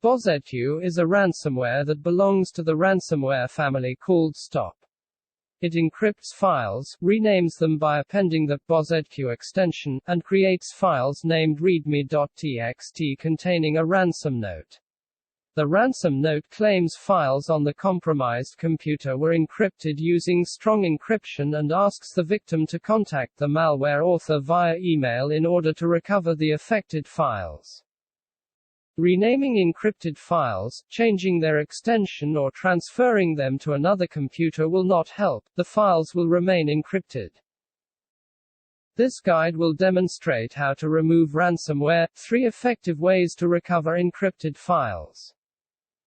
Bozq is a ransomware that belongs to the ransomware family called Stop. It encrypts files, renames them by appending the Bozq extension, and creates files named readme.txt containing a ransom note. The ransom note claims files on the compromised computer were encrypted using strong encryption and asks the victim to contact the malware author via email in order to recover the affected files. Renaming encrypted files, changing their extension or transferring them to another computer will not help, the files will remain encrypted. This guide will demonstrate how to remove ransomware, 3 effective ways to recover encrypted files.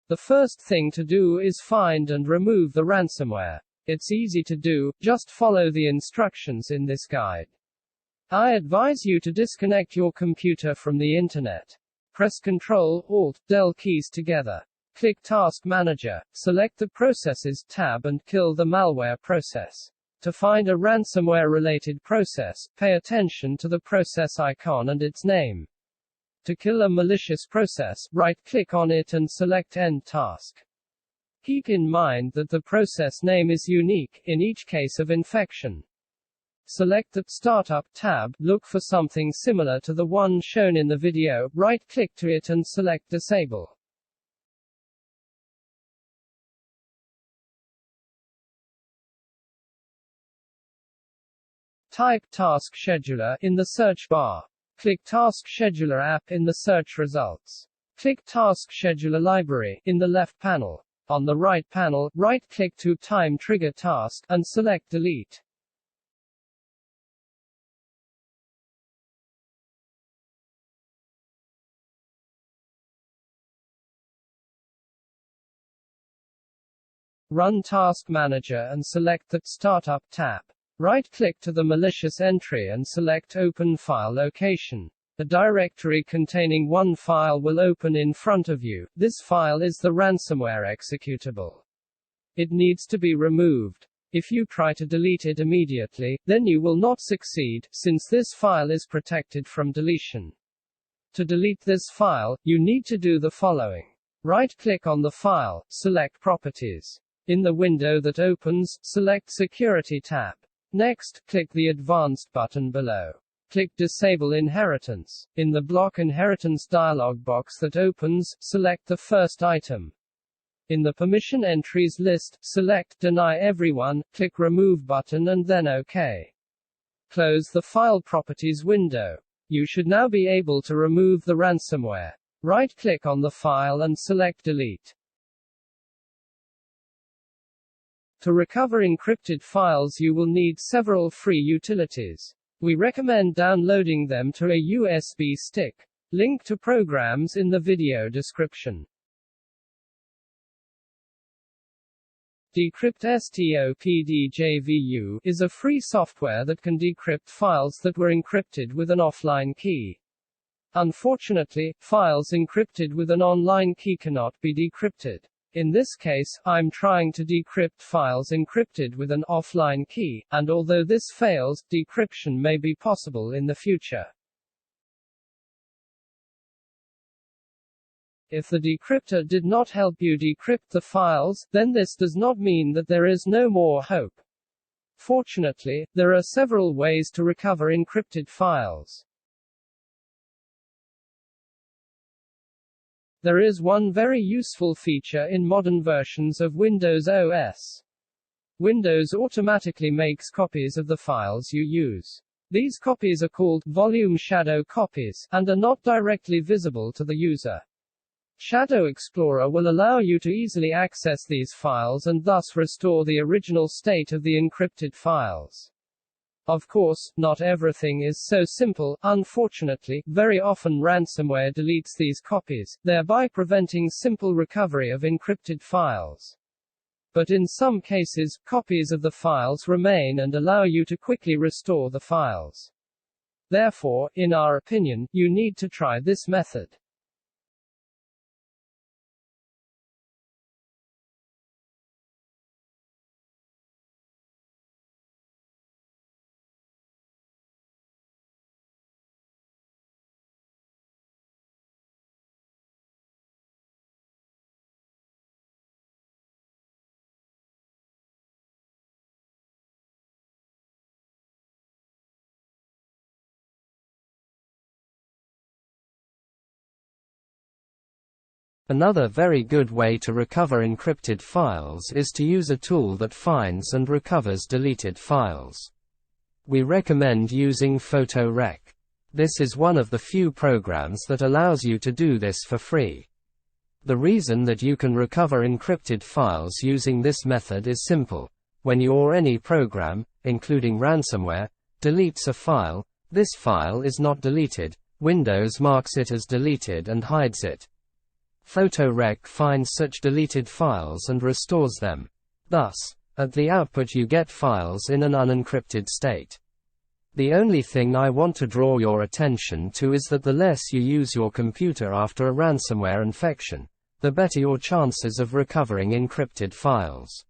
The first thing to do is find and remove the ransomware. It's easy to do, just follow the instructions in this guide. I advise you to disconnect your computer from the internet. Press Ctrl, Alt, Del keys together. Click Task Manager, select the Processes tab and kill the malware process. To find a ransomware-related process, pay attention to the process icon and its name. To kill a malicious process, right-click on it and select End Task. Keep in mind that the process name is unique, in each case of infection. Select the Startup tab, look for something similar to the one shown in the video, right-click to it and select Disable. Type Task Scheduler in the search bar. Click Task Scheduler app in the search results. Click Task Scheduler Library in the left panel. On the right panel, right-click to Time Trigger Task, and select Delete. Run Task Manager and select the Startup tab. Right-click to the malicious entry and select Open File Location. A directory containing one file will open in front of you. This file is the ransomware executable. It needs to be removed. If you try to delete it immediately, then you will not succeed, since this file is protected from deletion. To delete this file, you need to do the following. Right-click on the file, select Properties. In the window that opens, select Security tab. Next, click the Advanced button below. Click Disable Inheritance. In the Block Inheritance dialog box that opens, select the first item. In the Permission Entries list, select Deny Everyone, click Remove button and then OK. Close the File Properties window. You should now be able to remove the ransomware. Right-click on the file and select Delete. To recover encrypted files you will need several free utilities. We recommend downloading them to a USB stick. Link to programs in the video description. Decrypt STOPDJVU is a free software that can decrypt files that were encrypted with an offline key. Unfortunately, files encrypted with an online key cannot be decrypted. In this case, I'm trying to decrypt files encrypted with an offline key, and although this fails, decryption may be possible in the future. If the decryptor did not help you decrypt the files, then this does not mean that there is no more hope. Fortunately, there are several ways to recover encrypted files. There is one very useful feature in modern versions of Windows OS. Windows automatically makes copies of the files you use. These copies are called volume shadow copies, and are not directly visible to the user. ShadowExplorer will allow you to easily access these files and thus restore the original state of the encrypted files. Of course, not everything is so simple. Unfortunately, very often ransomware deletes these copies, thereby preventing simple recovery of encrypted files. But in some cases, copies of the files remain and allow you to quickly restore the files. Therefore, in our opinion, you need to try this method. Another very good way to recover encrypted files is to use a tool that finds and recovers deleted files. We recommend using PhotoRec. This is one of the few programs that allows you to do this for free. The reason that you can recover encrypted files using this method is simple. When you or any program, including ransomware, deletes a file, this file is not deleted. Windows marks it as deleted and hides it. PhotoRec finds such deleted files and restores them. Thus, at the output you get files in an unencrypted state. The only thing I want to draw your attention to is that the less you use your computer after a ransomware infection, the better your chances of recovering encrypted files.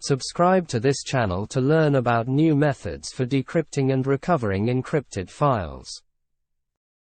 Subscribe to this channel to learn about new methods for decrypting and recovering encrypted files.